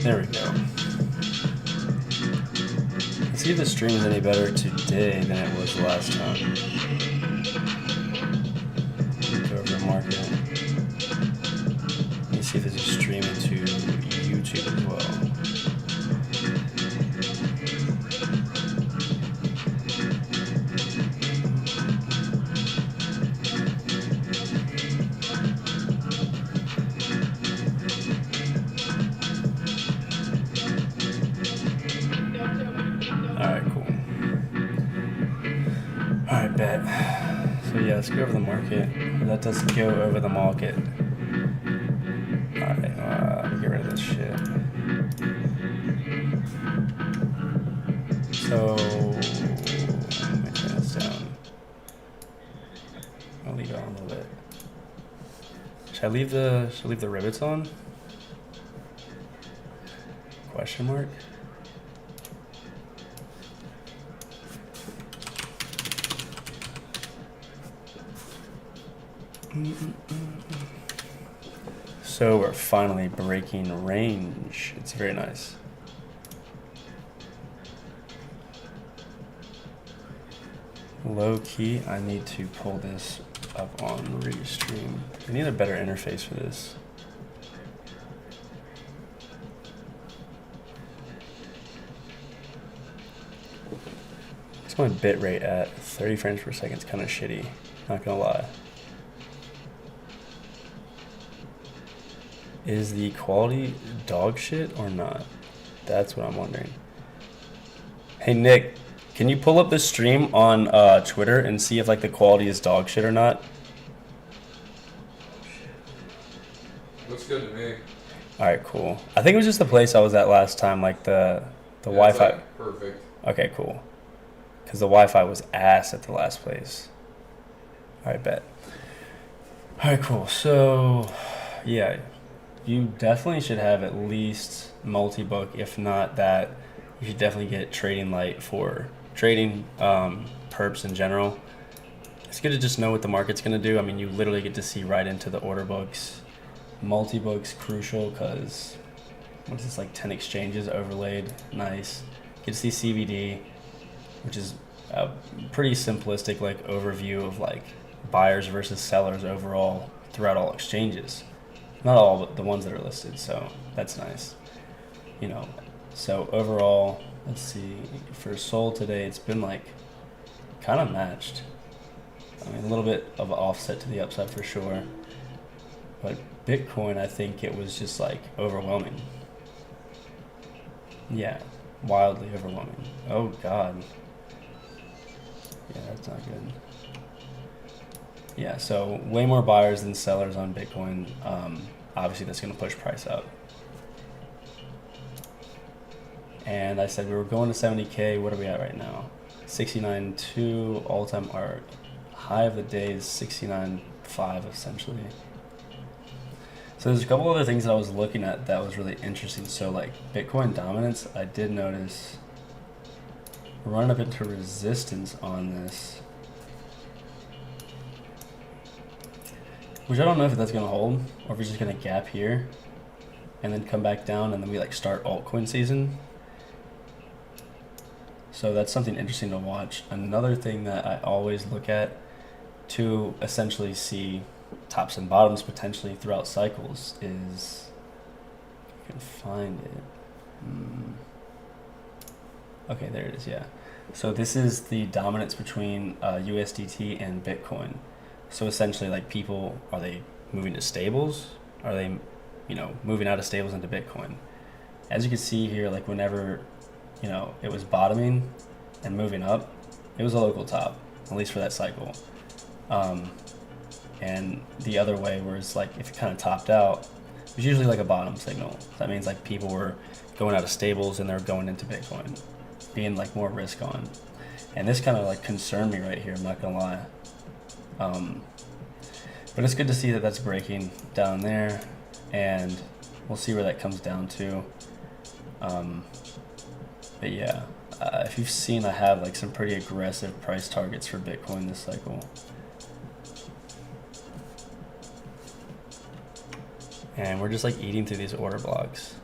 There we go. Let's see if the stream is any better today than it was last time. Go over the market. Let's see if this is streaming to YouTube as well. Bet. So yeah, let's go over the market. Let us go over the market. Alright, get rid of this shit. So let me turn this down. I'll leave it on a little bit. Should I leave the rivets on? Question mark? So we're finally breaking range. It's very nice. Low key, I need to pull this up on Restream. I need a better interface for this. What's my bit rate at? 30 frames per second is kind of shitty, not gonna lie. Is the quality dog shit or not? That's what I'm wondering. Hey Nick, can you pull up the stream on Twitter and see if like the quality is dog shit or not? Looks good to me. All right, cool. I think it was just the place I was at last time, like the Wi-Fi. Like perfect. Okay, cool. Because the Wi-Fi was ass at the last place. All right, bet. All right, cool. So, yeah. You definitely should have at least multi-book. If not that, you should definitely get Trading Light for trading perps in general. It's good to just know what the market's going to do. I mean, you literally get to see right into the order books. Multi-book's crucial because what's this, like 10 exchanges overlaid? Nice. Get to see CVD, which is a pretty simplistic like overview of like buyers versus sellers overall throughout all exchanges. Not all, but the ones that are listed, so that's nice. You know, so overall, let's see, for Sol today, it's been like kind of matched. I mean, a little bit of an offset to the upside for sure. But Bitcoin, I think it was just like overwhelming. Yeah, wildly overwhelming. Oh God. Yeah, that's not good. Yeah, so way more buyers than sellers on Bitcoin. Obviously, that's going to push price up. And I said we were going to 70K. What are we at right now? 69.2 all-time. Our high of the day is 69.5 essentially. So there's a couple other things that I was looking at that was really interesting. So like Bitcoin dominance, I did notice we're running up into resistance on this. Which I don't know if that's going to hold or if it's just going to gap here and then come back down and then we like start altcoin season. So that's something interesting to watch. Another thing that I always look at to essentially see tops and bottoms potentially throughout cycles is, if I can find it. Okay, there it is, yeah. So this is the dominance between USDT and Bitcoin. So essentially, like people, are they moving to stables? Are they, you know, moving out of stables into Bitcoin? As you can see here, like whenever, you know, it was bottoming and moving up, it was a local top, at least for that cycle. And the other way, where it's like if it kind of topped out, it was usually like a bottom signal. That means like people were going out of stables and they're going into Bitcoin, being like more risk on. And this kind of like concerned me right here, I'm not gonna lie. But it's good to see that that's breaking down there, and we'll see where that comes down to. But yeah, if you've seen, I have like some pretty aggressive price targets for Bitcoin this cycle. And we're just like eating through these order blocks.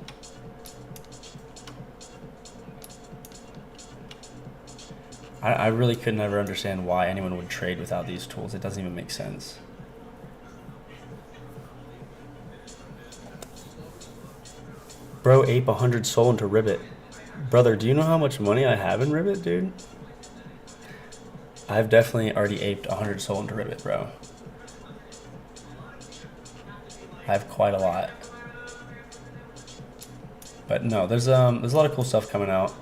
I really could never understand why anyone would trade without these tools. It doesn't even make sense. Bro, ape 100 soul into Ribbit. Brother, do you know how much money I have in Ribbit, dude? I've definitely already aped 100 soul into Ribbit, bro. I have quite a lot. But no, there's a lot of cool stuff coming out.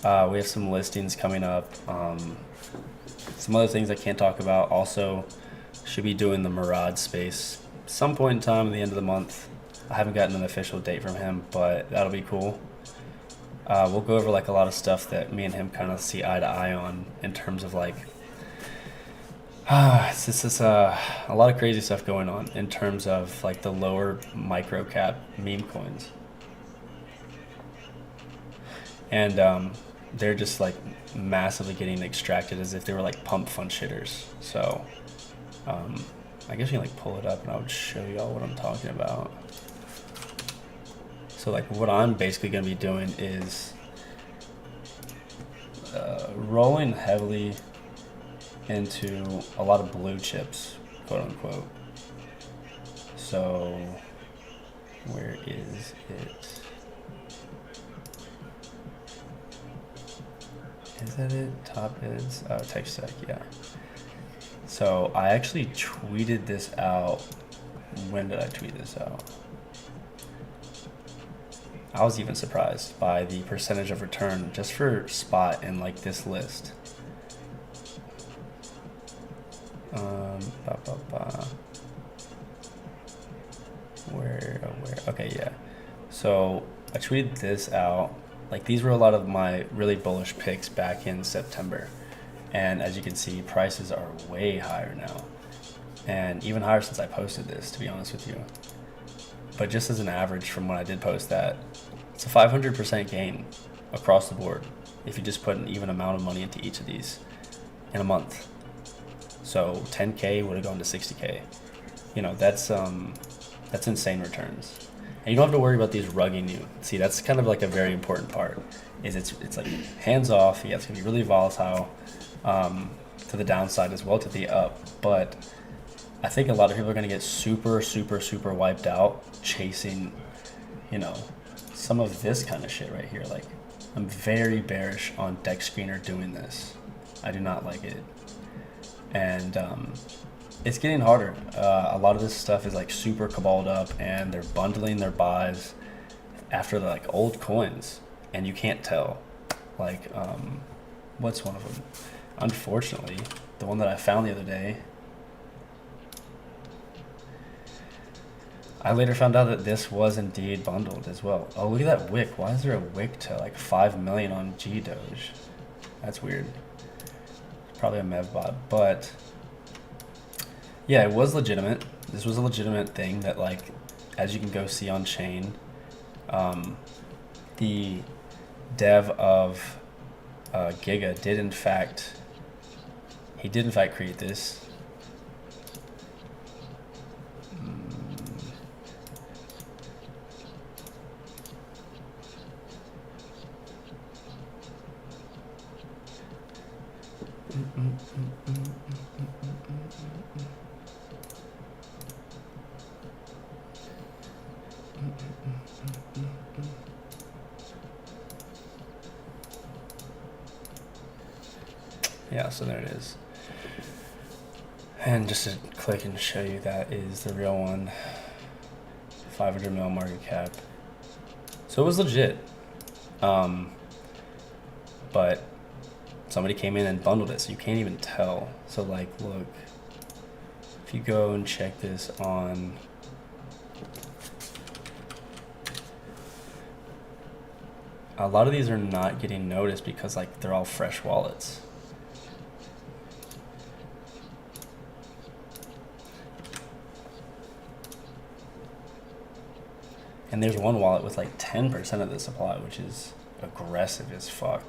We have some listings coming up. Some other things I can't talk about. Also, should be doing the Murad space some point in time at the end of the month. I haven't gotten an official date from him, but that'll be cool. We'll go over like a lot of stuff that me and him kind of see eye to eye on in terms of like it's just a lot of crazy stuff going on in terms of like the lower micro cap meme coins. And they're just like massively getting extracted as if they were like pump fund shitters. So I guess you can like pull it up and I would show y'all what I'm talking about. So like what I'm basically going to be doing is rolling heavily into a lot of blue chips, quote unquote. So where is it? Is that it? Top is tech stack, yeah. So I actually tweeted this out. When did I tweet this out? I was even surprised by the percentage of return just for spot in like this list. Where? Okay, yeah. So I tweeted this out. Like these were a lot of my really bullish picks back in September. And as you can see, prices are way higher now. And even higher since I posted this, to be honest with you. But just as an average from when I did post that, it's a 500% gain across the board if you just put an even amount of money into each of these in a month. So 10K would have gone to 60K. You know, that's insane returns. And you don't have to worry about these rugging you. See, that's kind of like a very important part. Is it's like hands off. Yeah, it's gonna be really volatile to the downside as well to the up. But I think a lot of people are gonna get super, super, super wiped out chasing, you know, some of this kind of shit right here. Like, I'm very bearish on Deck Screener doing this. I do not like it. And it's getting harder. A lot of this stuff is like super caballed up and they're bundling their buys after the like old coins and you can't tell. Like, what's one of them? Unfortunately, the one that I found the other day, I later found out that this was indeed bundled as well. Oh, look at that wick. Why is there a wick to like 5 million on G-Doge? That's weird. It's probably a mev bot, but yeah, it was legitimate. This was a legitimate thing that, like, as you can go see on chain, the dev of Giga did in fact create this. Yeah, so there it is. And just to click and show you, that is the real one. 500 mil market cap. So it was legit. But somebody came in and bundled it, so you can't even tell. So like, look, if you go and check this on a lot of these are not getting noticed because like they're all fresh wallets. And there's one wallet with like 10% of the supply, which is aggressive as fuck.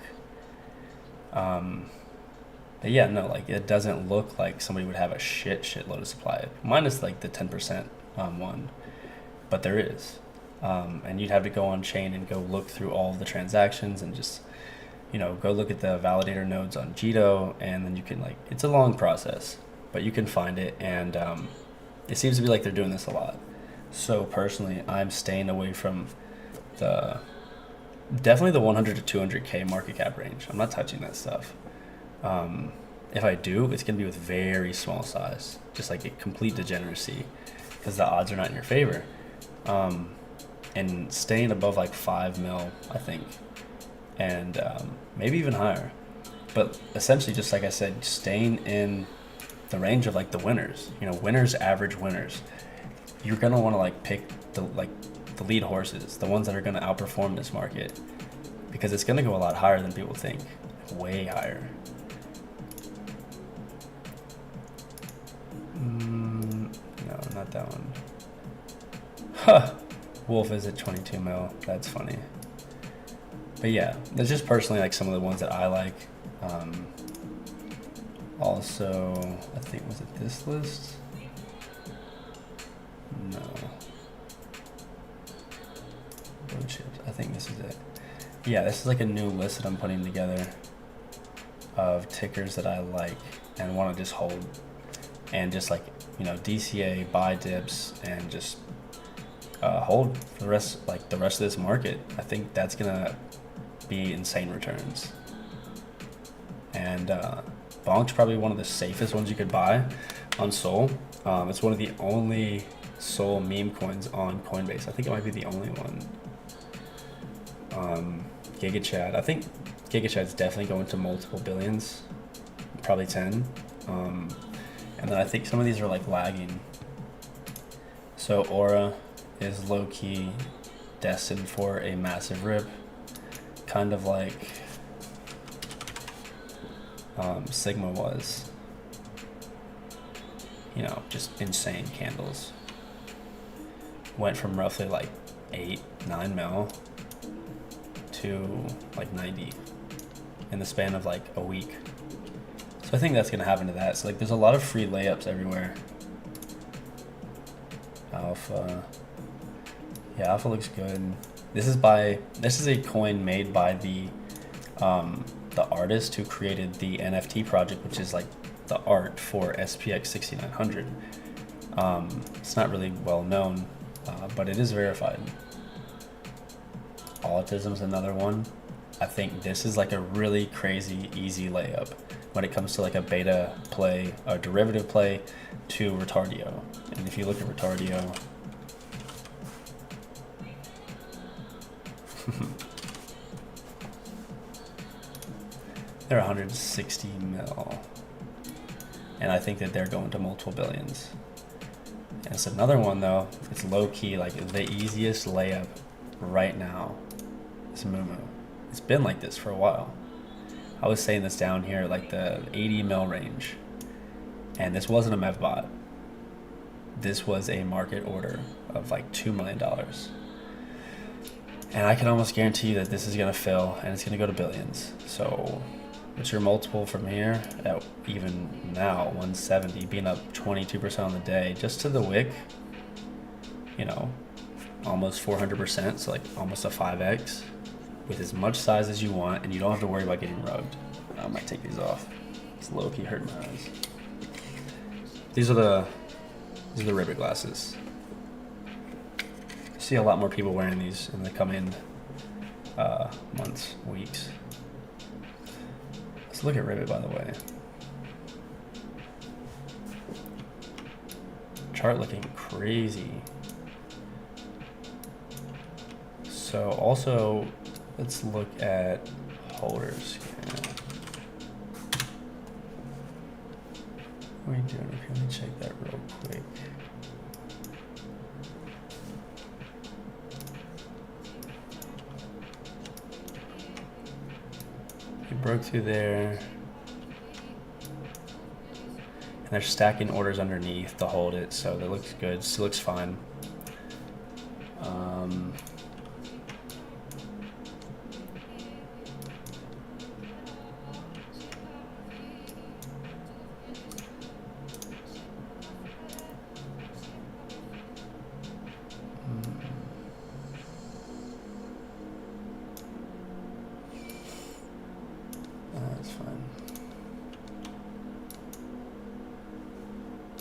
But yeah, no, like it doesn't look like somebody would have a shitload of supply, minus like the 10% one, but there is. And you'd have to go on chain and go look through all of the transactions and just, go look at the validator nodes on Jito, and then you can like it's a long process, but you can find it, and it seems to be like they're doing this a lot. So personally, I'm staying away from the definitely the 100 to 200K market cap range. I'm not touching that stuff. If I do, it's gonna be with very small size, just like a complete degeneracy, because the odds are not in your favor. And staying above like 5 mil, I think, and maybe even higher. But essentially, just like I said, staying in the range of like the winners. Winners, average winners. You're gonna want to like pick the lead horses, the ones that are gonna outperform this market, because it's gonna go a lot higher than people think, way higher. No, not that one. Huh. Wolf is at 22 mil. That's funny. But yeah, that's just personally like some of the ones that I like. Also, I think, was it this list? No. Blue chips. I think this is it. Yeah, this is like a new list that I'm putting together of tickers that I like and want to just hold, and just like DCA, buy dips, and just hold for the rest of this market. I think that's gonna be insane returns. And Bonk's probably one of the safest ones you could buy on Sol. It's one of the only Sol meme coins on Coinbase. I think it might be the only one. GigaChad. I think GigaChad's definitely going to multiple billions, probably 10. And then I think some of these are like lagging. So Aura is low-key destined for a massive rip, kind of like Sigma was. Just insane candles. Went from roughly like 8-9 mil to like 90 in the span of like a week. So I think that's gonna happen to that. So like there's a lot of free layups everywhere. Alpha. Yeah, Alpha looks good. This is a coin made by the artist who created the NFT project, which is like the art for SPX 6900. It's not really well known, but it is verified. Autism's another one. I think this is like a really crazy easy layup when it comes to like a beta play, a derivative play to Retardio. And if you look at Retardio, they're 160 mil. And I think that they're going to multiple billions. And it's another one though, it's low key, like the easiest layup right now is Mumu. It's been like this for a while. I was saying this down here, like the 80 mil range. And this wasn't a MEV-bot. This was a market order of like $2 million. And I can almost guarantee you that this is gonna fill and it's gonna go to billions. So what's your multiple from here at even now, 170, being up 22% on the day, just to the wick, almost 400%, so like almost a 5x, with as much size as you want, and you don't have to worry about getting rugged. I might take these off. It's low-key hurting my eyes. These are the Ribbit glasses. I see a lot more people wearing these in the coming months, weeks. Let's look at Ribbit, by the way. Chart looking crazy. So also, let's look at holders. What are we doing? Let me check that real quick. We broke through there. And they're stacking orders underneath to hold it, so that looks good. Still looks fine.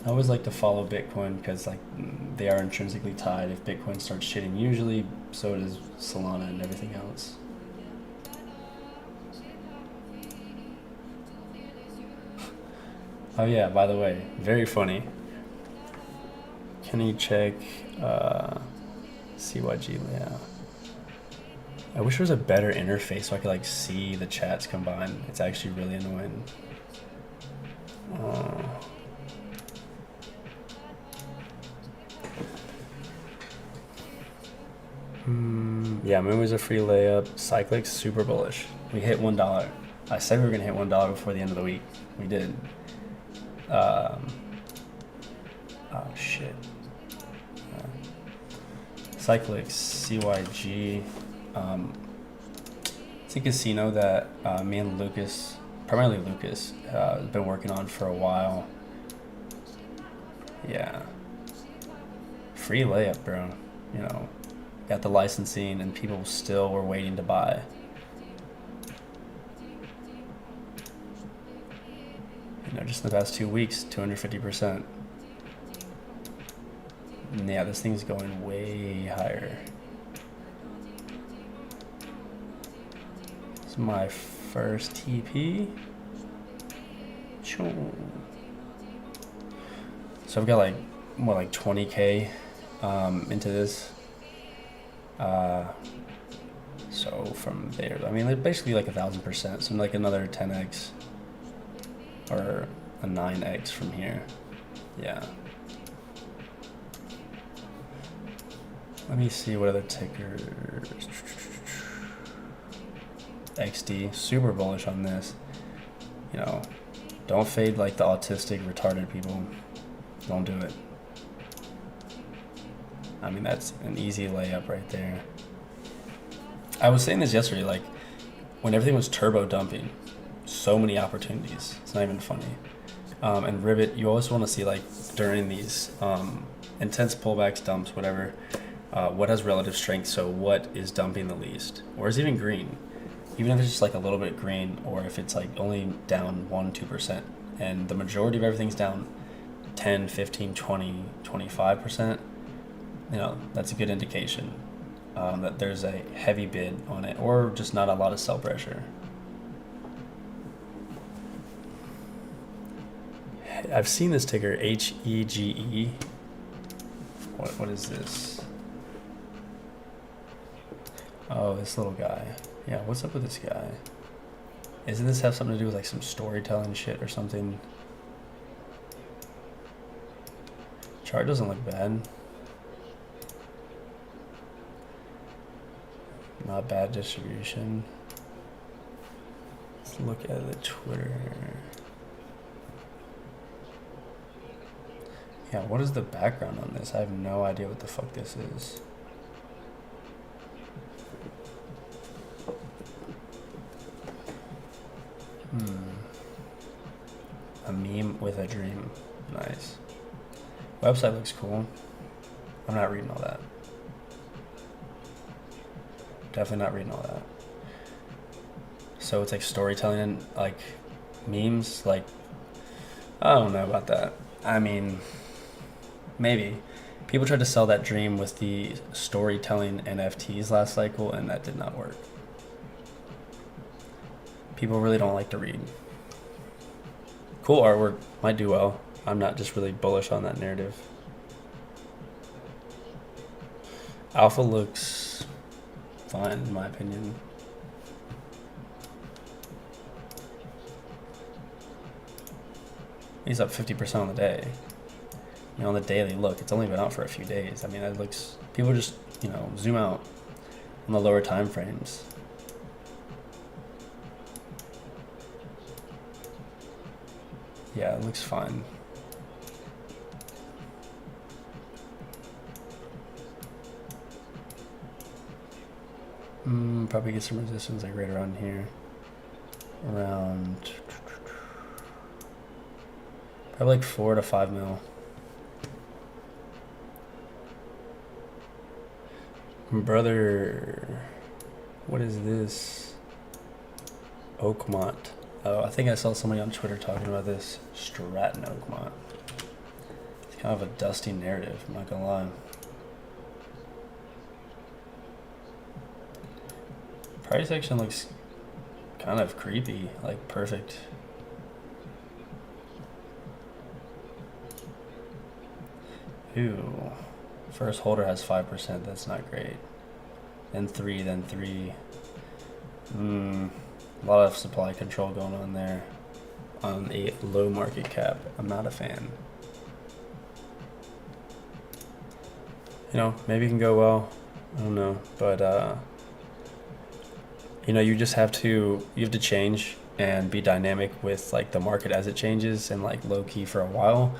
I always like to follow Bitcoin because like they are intrinsically tied. If Bitcoin starts shitting, usually so does Solana and everything else. Oh yeah, by the way, very funny. Can you check CYG layout? I wish there was a better interface so I could like see the chats combined. It's actually really annoying. Yeah, Moon was a free layup. Cyclics super bullish. We hit $1. I said we were gonna hit $1 before the end of the week. We did. Oh shit. Cyclics CYG. It's a casino that me and Lucas, primarily Lucas, has been working on for a while. Yeah. Free layup, bro. You know, got the licensing and people still were waiting to buy. You know, just in the past 2 weeks, 250%. And yeah, this thing's going way higher. It's my first TP. So I've got like, what, like 20K into this. So from there, I mean, like basically like 1,000%. So like another 10x or a 9x from here. Yeah. Let me see what other tickers. XD, super bullish on this. You know, don't fade like the autistic, retarded people. Don't do it. I mean, that's an easy layup right there. I was saying this yesterday, like, when everything was turbo dumping, so many opportunities. It's not even funny. And Rivet, you always want to see, like, during these intense pullbacks, dumps, whatever, what has relative strength, so what is dumping the least? Or is even green? Even if it's just, like, a little bit green, or if it's, like, only down 1-2%, and the majority of everything's down 10, 15, 20, 25%, you know, that's a good indication that there's a heavy bid on it, or just not a lot of sell pressure. I've seen this ticker, HEGE. What is this? Oh, this little guy. Yeah, what's up with this guy? Doesn't this have something to do with like some storytelling shit or something? Chart doesn't look bad. Not bad distribution. Let's look at the Twitter. Yeah, what is the background on this? I have no idea what the fuck this is. A meme with a dream. Nice. Website looks cool. I'm not reading all that. Definitely not reading all that. So it's like storytelling, like memes, like, I don't know about that. I mean, maybe. People tried to sell that dream with the storytelling NFTs last cycle, and that did not work. People really don't like to read. Cool artwork, might do well. I'm not just really bullish on that narrative. Alpha looks fine, in my opinion. He's up 50% on the day. You know, on the daily look, it's only been out for a few days. I mean, that looks, people just, you know, zoom out on the lower time frames. Yeah, it looks fine. Probably get some resistance like right around here. Around probably like 4 to 5 mil. Brother, what is this? Oakmont. Oh, I think I saw somebody on Twitter talking about this. Stratton Oakmont. kind of a dusty narrative, I'm not gonna lie. Price action looks kind of creepy, like perfect. Ooh, first holder has 5%, that's not great. Then 3, then 3. A lot of supply control going on there on a low market cap. I'm not a fan. You know, maybe it can go well. I don't know, but you know, you have to change and be dynamic with like the market as it changes, and like low key for a while.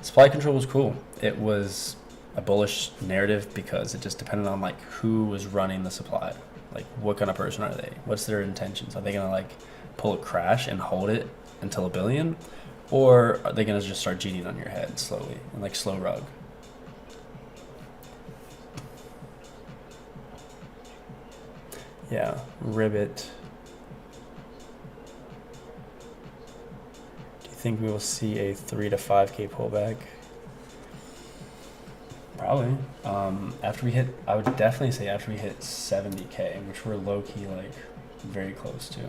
Supply control was cool. It was a bullish narrative because it just depended on like who was running the supply. Like what kind of person are they? What's their intentions? Are they gonna like pull a crash and hold it until $1 billion? Or are they gonna just start cheating on your head slowly and like slow rug? Yeah, ribbit. Do you think we will see a 3 to 5K pullback? Probably. After we hit, I would definitely say after we hit 70K, which we're low key like very close to.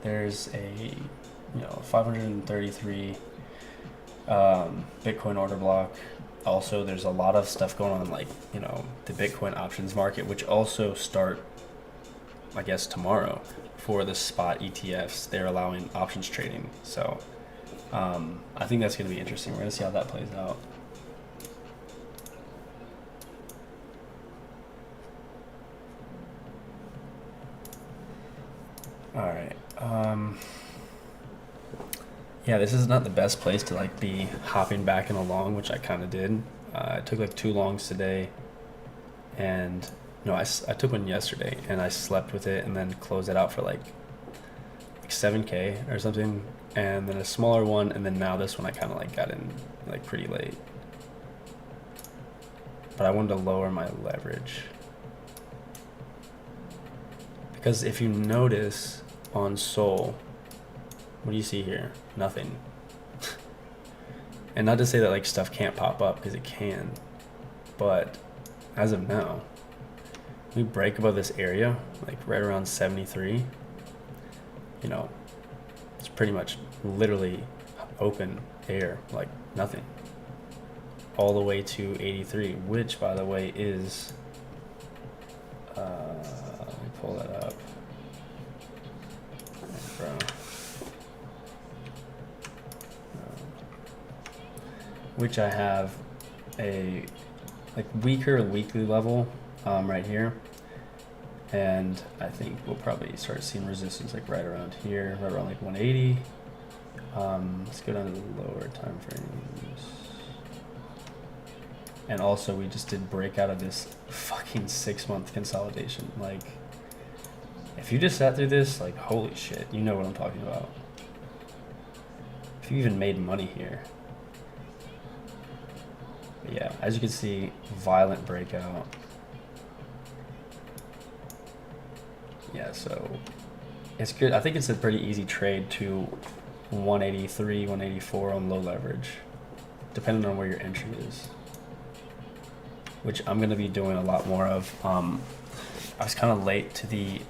There's a 533 Bitcoin order block. Also, there's a lot of stuff going on, like, you know, the Bitcoin options market, which also start, I guess, tomorrow for the spot ETFs. They're allowing options trading. So I think that's going to be interesting. We're going to see how that plays out. All right. Yeah, this is not the best place to like be hopping back and along, which I kind of did. I took like 2 longs today, and no, I took one yesterday, and I slept with it and then closed it out for like 7K or something, and then a smaller one, and then now this one I kind of like got in like pretty late. But I wanted to lower my leverage. Because if you notice on Sol, what do you see here? Nothing. And not to say that like stuff can't pop up, because it can, but as of now, we break above this area, like right around 73, you know, it's pretty much literally open air, like nothing, all the way to 83, which by the way is, let me pull that up. Bro. Which I have a like weaker weekly level right here, and I think we'll probably start seeing resistance like right around here, right around like 180. Let's go down to the lower time frames. And also we just did break out of this fucking 6-month consolidation. Like, if you just sat through this, like, holy shit, you know what I'm talking about. If you even made money here. But yeah, as you can see, violent breakout. Yeah, so it's good. I think it's a pretty easy trade to 183, 184 on low leverage, depending on where your entry is, which I'm going to be doing a lot more of. I was kind of late to the,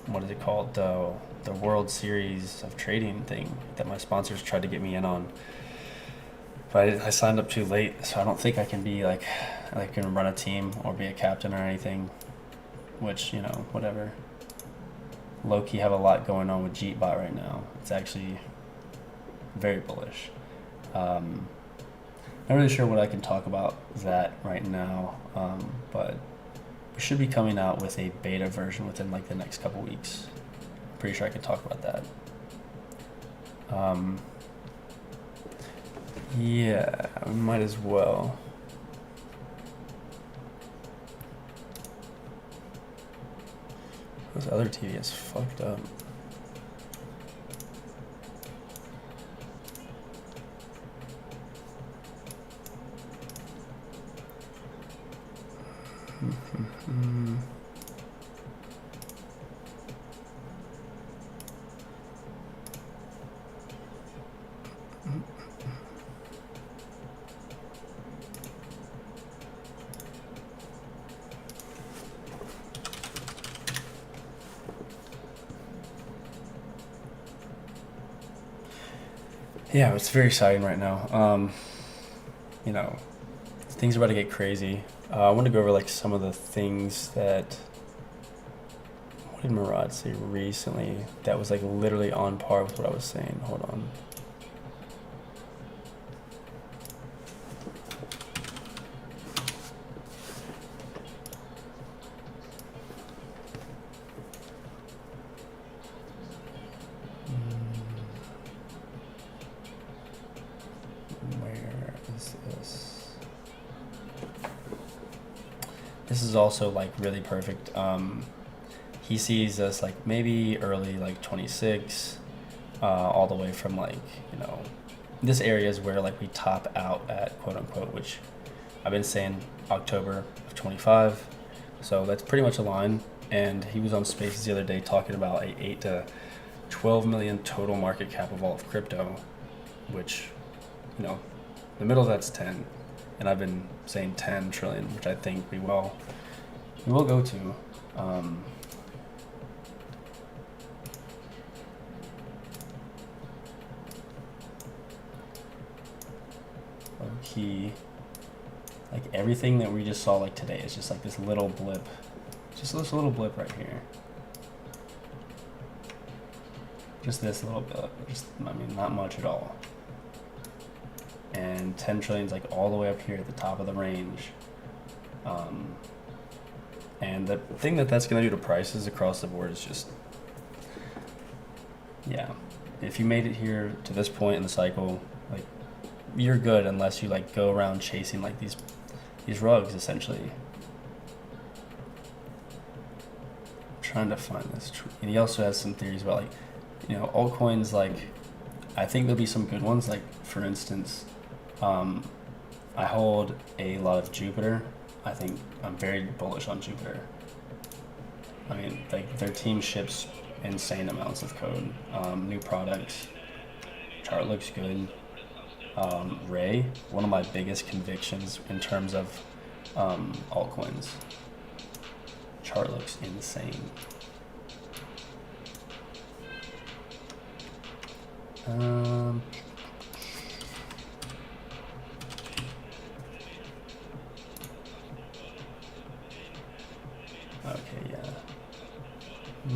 what is it called? The World Series of Trading thing that my sponsors tried to get me in on. But I signed up too late, so I don't think I can be like I can run a team or be a captain or anything, which, you know, whatever. Low-key have a lot going on with JeetBot right now. It's actually very bullish. Not really sure what I can talk about that right now, but we should be coming out with a beta version within like the next couple weeks. Pretty sure I can talk about that. Yeah, we might as well. This other TV is fucked up. Yeah, it's very exciting right now. You know, things are about to get crazy. I want to go over like some of the things that what did Murad say recently that was like literally on par with what I was saying. Hold on. Where is this? This is also like really perfect. He sees us like maybe early like 26, all the way from like, you know, this area is where like we top out at quote unquote, which I've been saying October of 25. So that's pretty much aligned. And he was on Spaces the other day talking about a 8 to 12 million total market cap of all of crypto, which, you know, the middle of that's 10. And I've been saying 10 trillion, which I think we will go to. Key, like everything that we just saw like today is just like this little blip, just this little blip right here, just this little blip, just, I mean, not much at all. And 10 trillion is like all the way up here at the top of the range. And the thing that that's going to do to prices across the board is just, yeah, if you made it here to this point in the cycle, like, you're good unless you like go around chasing like these rugs essentially. I'm trying to find this. And he also has some theories about like, you know, altcoins. Like, I think there'll be some good ones. Like for instance, I hold a lot of Jupiter. I think I'm very bullish on Jupiter. I mean, like their team ships insane amounts of code, new products. Chart looks good. Ray, one of my biggest convictions in terms of altcoins. Chart looks insane. Okay, yeah. I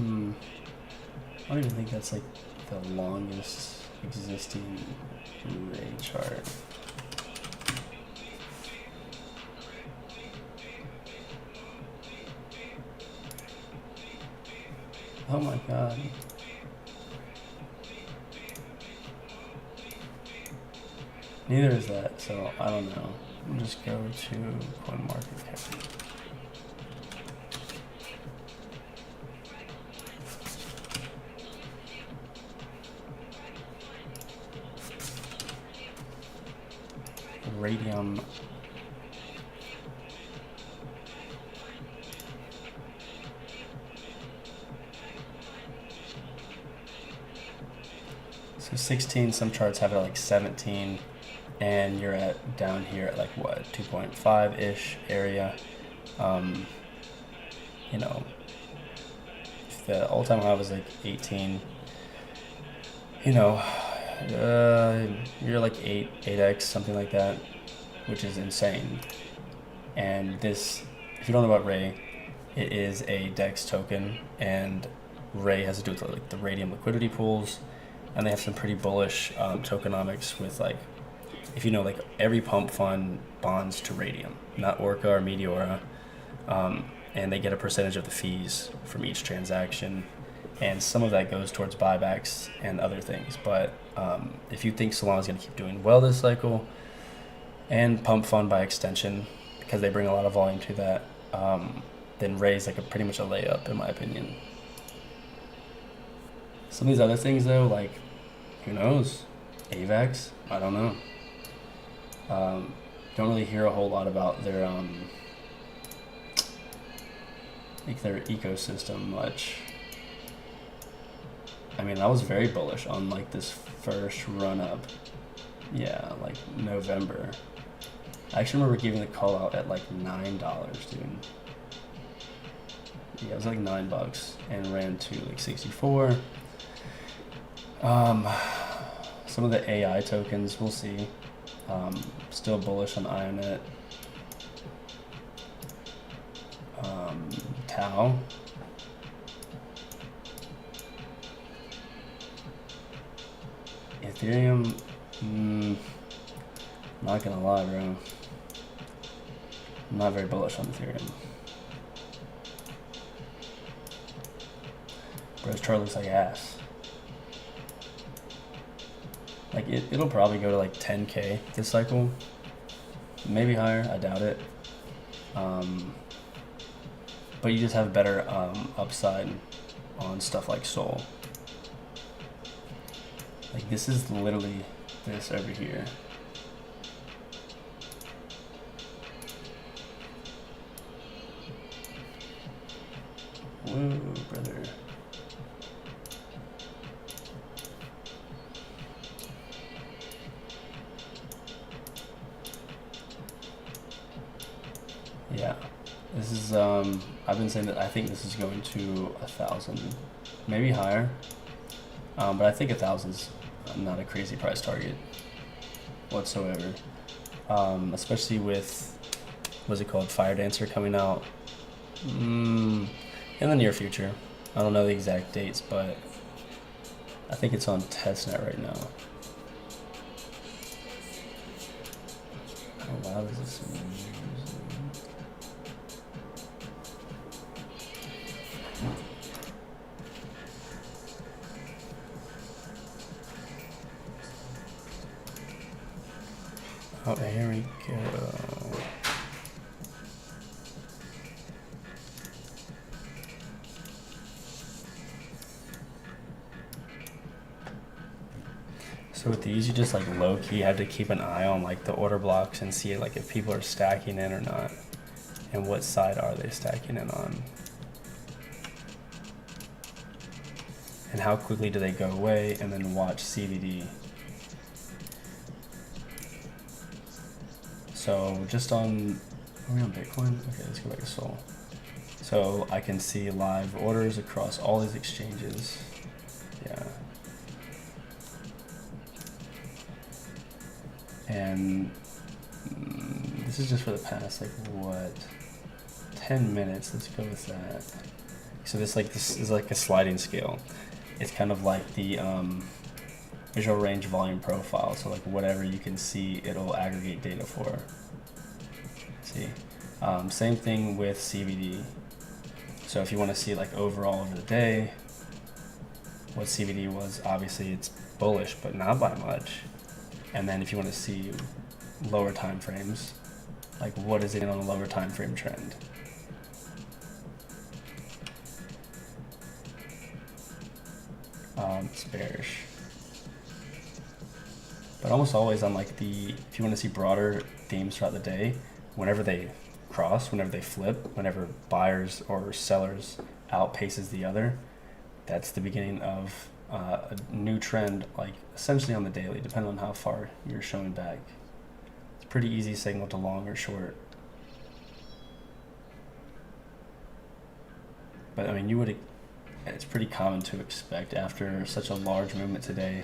don't even think that's like the longest existing Ray chart. Oh my god. Neither is that, so I don't know. We'll just go to CoinMarketCap. Radium. So 16, some charts have it at like 17, and you're at down here at like what, 2.5-ish area. You know, if the all-time high was like 18, you know, you're like 8x, something like that, which is insane. And this, if you don't know about Ray, it is a DEX token, and Ray has to do with like the Radium liquidity pools, and they have some pretty bullish tokenomics with like, if you know, like every pump fund bonds to Radium, not Orca or Meteora, and they get a percentage of the fees from each transaction. And some of that goes towards buybacks and other things. But if you think Solana's going to keep doing well this cycle, and Pump Fund by extension, because they bring a lot of volume to that, then Ray's like pretty much a layup in my opinion. Some of these other things though, like, who knows? AVAX? I don't know. Don't really hear a whole lot about their like their ecosystem much. I mean, I was very bullish on like this first run up. Yeah, like November. I actually remember giving the call out at like $9, dude. Yeah, it was like $9 and ran to like 64. Some some of the AI tokens, we'll see. Still bullish on IONET. Tau. Ethereum, not gonna lie, bro. I'm not very bullish on Ethereum. Bro's chart looks like ass. Like it'll probably go to like 10K this cycle, maybe higher. I doubt it. But you just have better upside on stuff like Sol. Like this is literally this over here. Whoa, brother. Yeah, this is, I've been saying that I think this is going to 1,000, maybe higher. But I think 1,000's not a crazy price target whatsoever. Especially with, what's it called, Fire Dancer coming out in the near future. I don't know the exact dates, but I think it's on testnet right now. How loud is this music? Oh, here we go. So with these, you just like low key have to keep an eye on like the order blocks and see like if people are stacking in or not, and what side are they stacking in on, and how quickly do they go away, and then watch CVD. So just on, are we on Bitcoin? Okay, let's go back to Sol. So I can see live orders across all these exchanges. Yeah. And this is just for the past, like what, 10 minutes, let's go with that. So this is like a sliding scale. It's kind of like the visual range volume profile. So like whatever you can see, it'll aggregate data for. See, same thing with CVD. So if you want to see like overall over the day, what CVD was, obviously it's bullish, but not by much. And then if you want to see lower time frames, like what is it on a lower time frame trend? It's bearish. But almost always on like if you want to see broader themes throughout the day, whenever they cross, whenever they flip, whenever buyers or sellers outpaces the other, that's the beginning of a new trend, like essentially on the daily, depending on how far you're showing back. It's pretty easy signal to long or short. But I mean, it's pretty common to expect after such a large movement today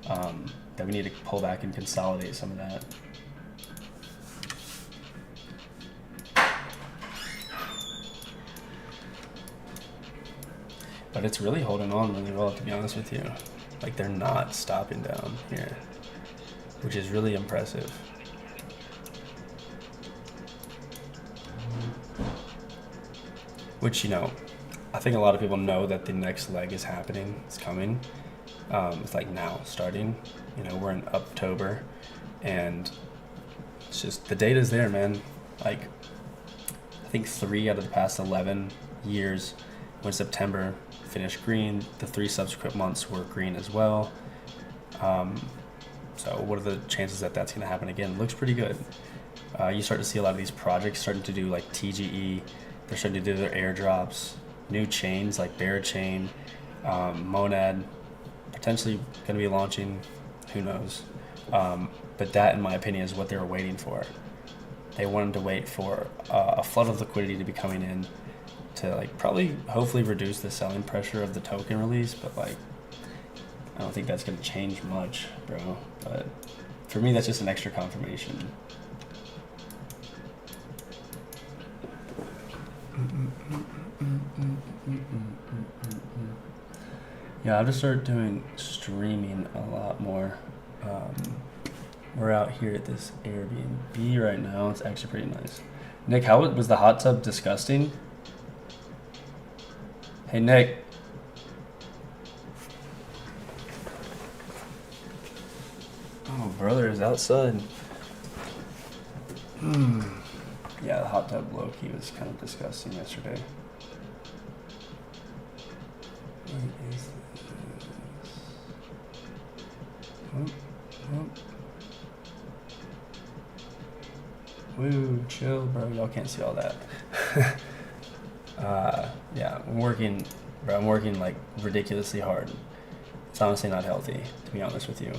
that we need to pull back and consolidate some of that. But it's really holding on really well, to be honest with you. Like they're not stopping down here, which is really impressive. Which, you know, I think a lot of people know that the next leg is happening, it's coming. It's like now starting, you know, we're in October and it's just, the data's there, man. Like I think 3 out of the past 11 years when September finished green, the 3 subsequent months were green as well. So what are the chances that that's going to happen again? Looks pretty good. You start to see a lot of these projects starting to do like TGE. They're starting to do their airdrops, new chains like Berachain, Monad, potentially going to be launching, who knows. But that, in my opinion, is what they were waiting for. They wanted to wait for a flood of liquidity to be coming in to like probably hopefully reduce the selling pressure of the token release, but like I don't think that's gonna change much, bro. But for me, that's just an extra confirmation. Yeah, I'll just start doing streaming a lot more. We're out here at this Airbnb right now. It's actually pretty nice. Nick, how was the hot tub disgusting? Hey, Nick. Oh, brother is outside. Yeah, the hot tub low-key was kind of disgusting yesterday. What is this? Woo, chill, bro. Y'all can't see all that. Yeah, I'm working, bro. I'm working like ridiculously hard. It's honestly not healthy, to be honest with you.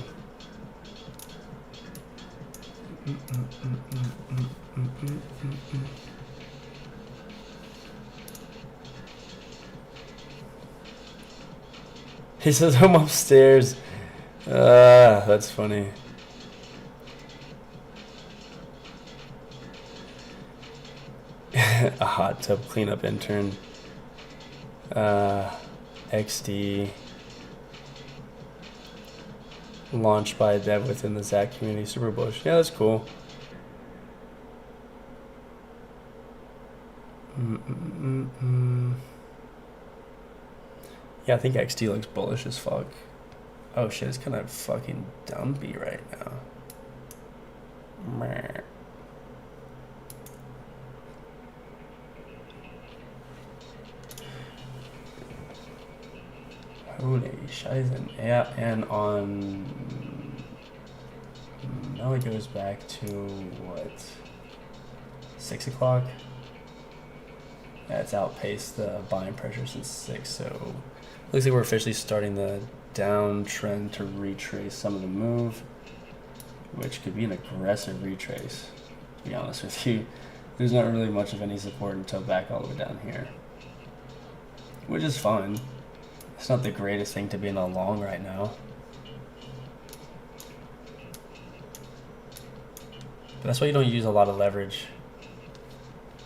He says I'm upstairs. That's funny. A hot tub cleanup intern. XD. Launched by a dev within the Zach community. Super bullish. Yeah, that's cool. Yeah, I think XD looks bullish as fuck. Oh shit, it's kind of fucking dumpy right now. Meh. Holy shizen. Yeah, and on... Now it goes back to, what? 6 o'clock? Yeah, it's outpaced the buying pressure since 6, so... Looks like we're officially starting the downtrend to retrace some of the move, which could be an aggressive retrace, to be honest with you. There's not really much of any support until back all the way down here, which is fine. It's not the greatest thing to be in a long right now. But that's why you don't use a lot of leverage.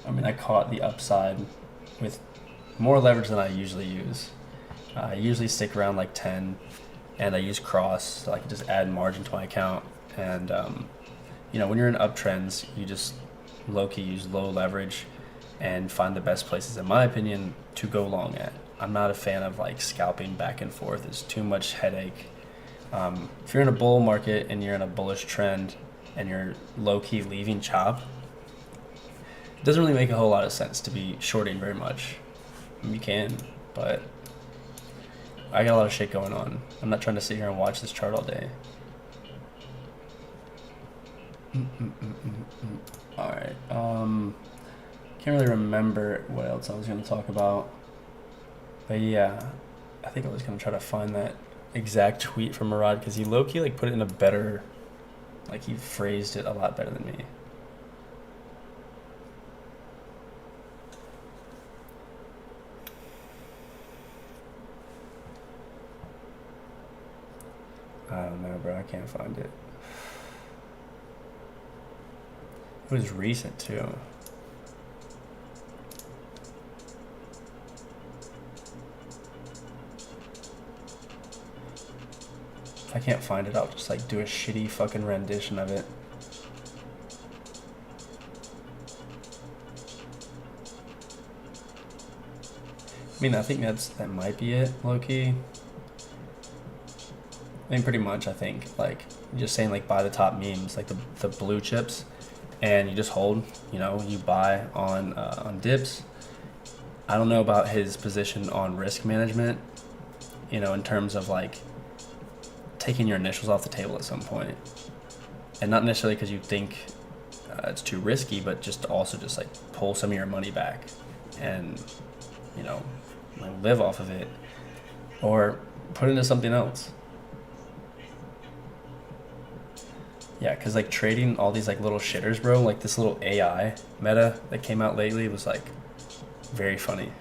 I mean, I caught the upside with more leverage than I usually use. I usually stick around like 10, and I use cross, so I can just add margin to my account. And, you know, when you're in uptrends, you just low-key use low leverage and find the best places, in my opinion, to go long at. I'm not a fan of like scalping back and forth. It's too much headache. If you're in a bull market and you're in a bullish trend and you're low-key leaving chop, it doesn't really make a whole lot of sense to be shorting very much. I mean, you can, but I got a lot of shit going on. I'm not trying to sit here and watch this chart all day. Alright, can't really remember what else I was going to talk about. But yeah, I think I was going to try to find that exact tweet from Murad, because he low-key like put it in a better, like he phrased it a lot better than me. I don't know, bro. I can't find it. It was recent too. If I can't find it, I'll just like do a shitty fucking rendition of it. I mean, I think that might be it, low-key. I mean, pretty much, I think, like, just saying, like, buy the top memes, like the blue chips, and you just hold, you know, you buy on dips. I don't know about his position on risk management, you know, in terms of, like, taking your initials off the table at some point. And not necessarily because you think it's too risky, but just to also just, like, pull some of your money back and, you know, like, live off of it, or put it into something else. Yeah, because like trading all these like little shitters, bro, like this little AI meta that came out lately was like very funny.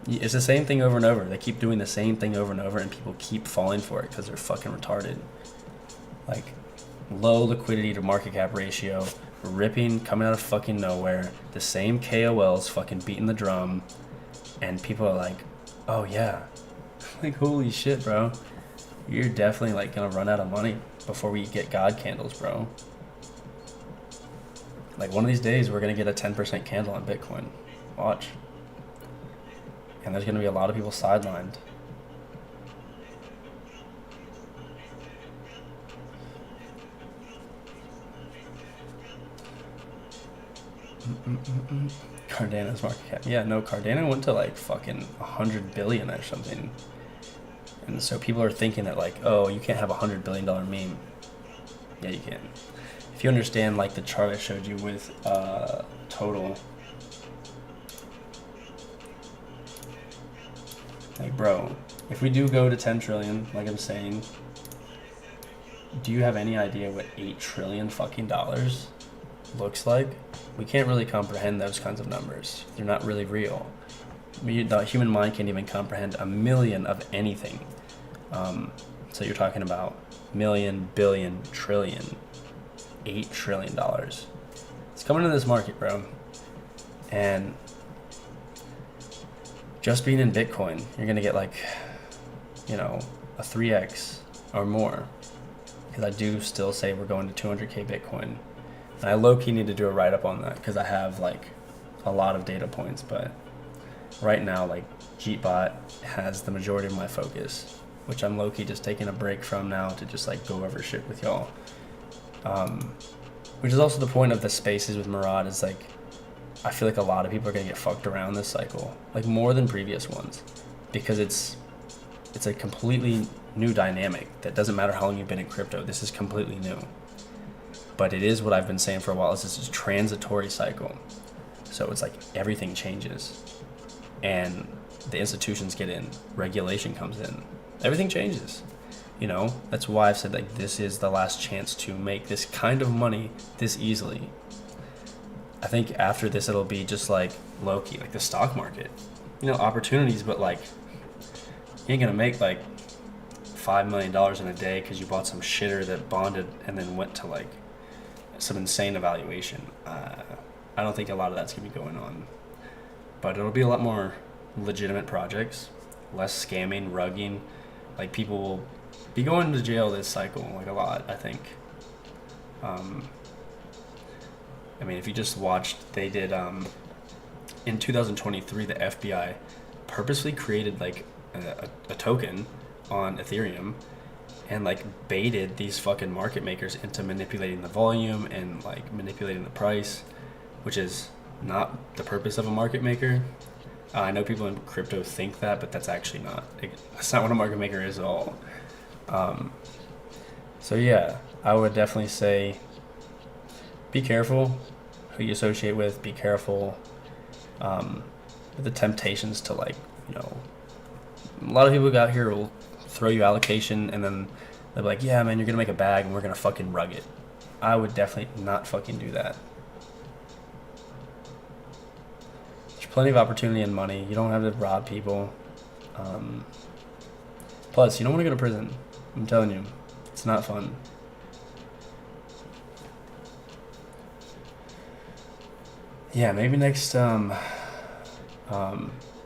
It's the same thing over and over. They keep doing the same thing over and over, and people keep falling for it because they're fucking retarded. Like, low liquidity to market cap ratio, ripping, coming out of fucking nowhere. The same KOLs fucking beating the drum, and people are like, oh yeah. Like, holy shit, bro. You're definitely, like, gonna run out of money before we get God candles, bro. Like, one of these days, we're gonna get a 10% candle on Bitcoin. Watch. And there's gonna be a lot of people sidelined. Cardano's market cap. Yeah, no, Cardano went to like fucking 100 billion or something. And so people are thinking that like, oh, you can't have $100 billion meme. Yeah, you can. If you understand like the chart I showed you with total. Like, bro, if we do go to 10 trillion, like I'm saying, do you have any idea what 8 trillion fucking dollars looks like? We can't really comprehend those kinds of numbers. They're not really real. The human mind can't even comprehend a million of anything. So you're talking about million, billion, trillion, $8 trillion. It's coming to this market, bro. And just being in Bitcoin, you're gonna get like, you know, a 3x or more. Because I do still say we're going to 200k Bitcoin. And I low-key need to do a write-up on that because I have like a lot of data points. But right now, like, JeetBot has the majority of my focus, which I'm low-key just taking a break from now to just like go over shit with y'all. Which is also the point of the spaces with Murad, is like, I feel like a lot of people are gonna get fucked around this cycle, like more than previous ones, because it's a completely new dynamic that doesn't matter how long you've been in crypto. This is completely new. But it is what I've been saying for a while, is this is transitory cycle. So it's like everything changes and the institutions get in, regulation comes in, everything changes. You know, that's why I've said like this is the last chance to make this kind of money this easily. I think after this it'll be just like low-key, like the stock market. You know, opportunities, but like you ain't gonna make like $5 million in a day because you bought some shitter that bonded and then went to like some insane evaluation. I don't think a lot of that's gonna be going on, but it'll be a lot more legitimate projects, less scamming, rugging. Like, people will be going to jail this cycle, like a lot, I think. I mean, if you just watched, they did in 2023, the FBI purposely created like a token on Ethereum and like baited these fucking market makers into manipulating the volume and like manipulating the price, which is not the purpose of a market maker. I know people in crypto think that, but that's actually not. That's not what a market maker is at all. So yeah, I would definitely say be careful who you associate with. Be careful with the temptations to, like, you know, a lot of people out here will throw you allocation and then they'll be like, yeah, man, you're gonna make a bag and we're gonna fucking rug it. I would definitely not fucking do that. There's plenty of opportunity and money. You don't have to rob people. Plus, you don't want to go to prison. I'm telling you, it's not fun. Yeah, maybe next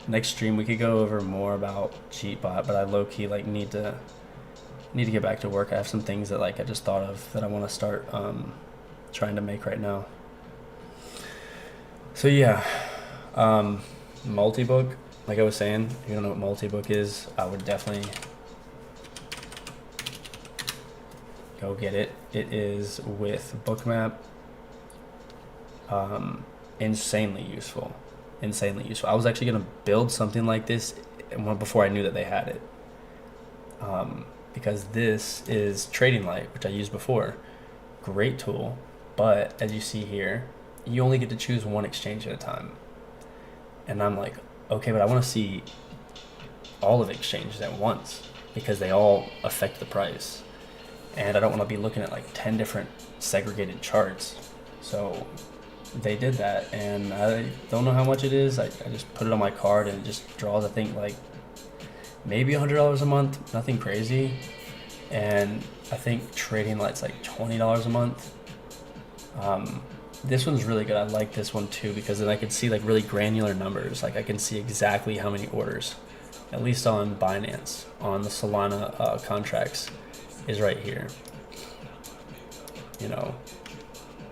next stream we could go over more about JeetBot, but I low-key like need to get back to work. I have some things that like I just thought of that I want to start trying to make right now. So yeah, multi-book, like I was saying, if you don't know what multi-book is, I would definitely go get it. It is with Bookmap. Insanely useful. I was actually going to build something like this before I knew that they had it. Because this is Trading Light, which I used before. Great tool, but as you see here, you only get to choose one exchange at a time. And I'm like, okay, but I want to see all of the exchanges at once because they all affect the price. And I don't want to be looking at like 10 different segregated charts. So they did that, and I don't know how much it is. I just put it on my card and it just draws, I think, like maybe $100 a month, nothing crazy. And I think Trading Light's like $20 a month. This one's really good. I like this one too because then I can see like really granular numbers. Like I can see exactly how many orders, at least on Binance, on the Solana contracts, is right here. You know,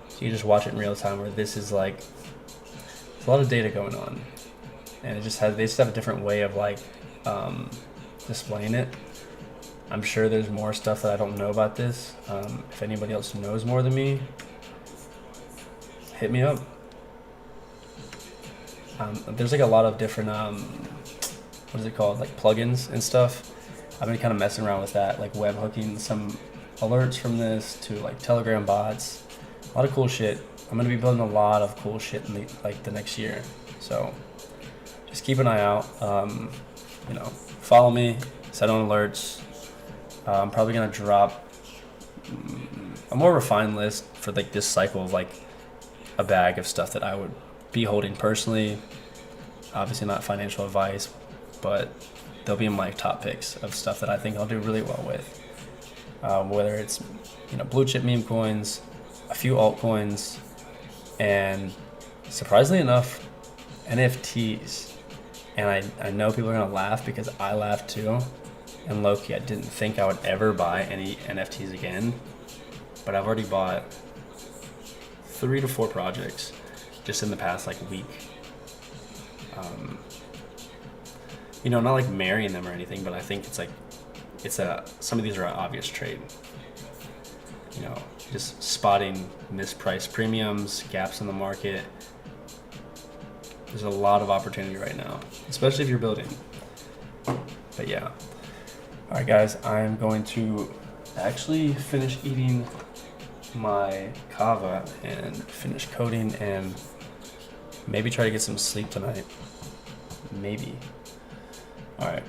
so you just watch it in real time. Where this is like, there's a lot of data going on, and they just have a different way of like displaying it. I'm sure there's more stuff that I don't know about this. If anybody else knows more than me, hit me up. There's like a lot of different, what is it called? Like plugins and stuff. I've been kind of messing around with that, like web hooking some alerts from this to like Telegram bots. A lot of cool shit. I'm gonna be building a lot of cool shit in the next year. So just keep an eye out. You know, follow me, set on alerts. I'm probably gonna drop a more refined list for like this cycle of like a bag of stuff that I would be holding personally. Obviously not financial advice, but they'll be my top picks of stuff that I think I'll do really well with. Whether it's, you know, blue chip meme coins, a few altcoins, and surprisingly enough, NFTs. And I know people are gonna laugh because I laughed too. And low-key, I didn't think I would ever buy any NFTs again, but I've already bought 3 to 4 projects just in the past like week. You know, not like marrying them or anything, but I think some of these are an obvious trade. You know, just spotting mispriced premiums, gaps in the market. There's a lot of opportunity right now, especially if you're building. But yeah. All right, guys, I'm going to actually finish eating my kava and finish coding and maybe try to get some sleep tonight. Maybe. All right.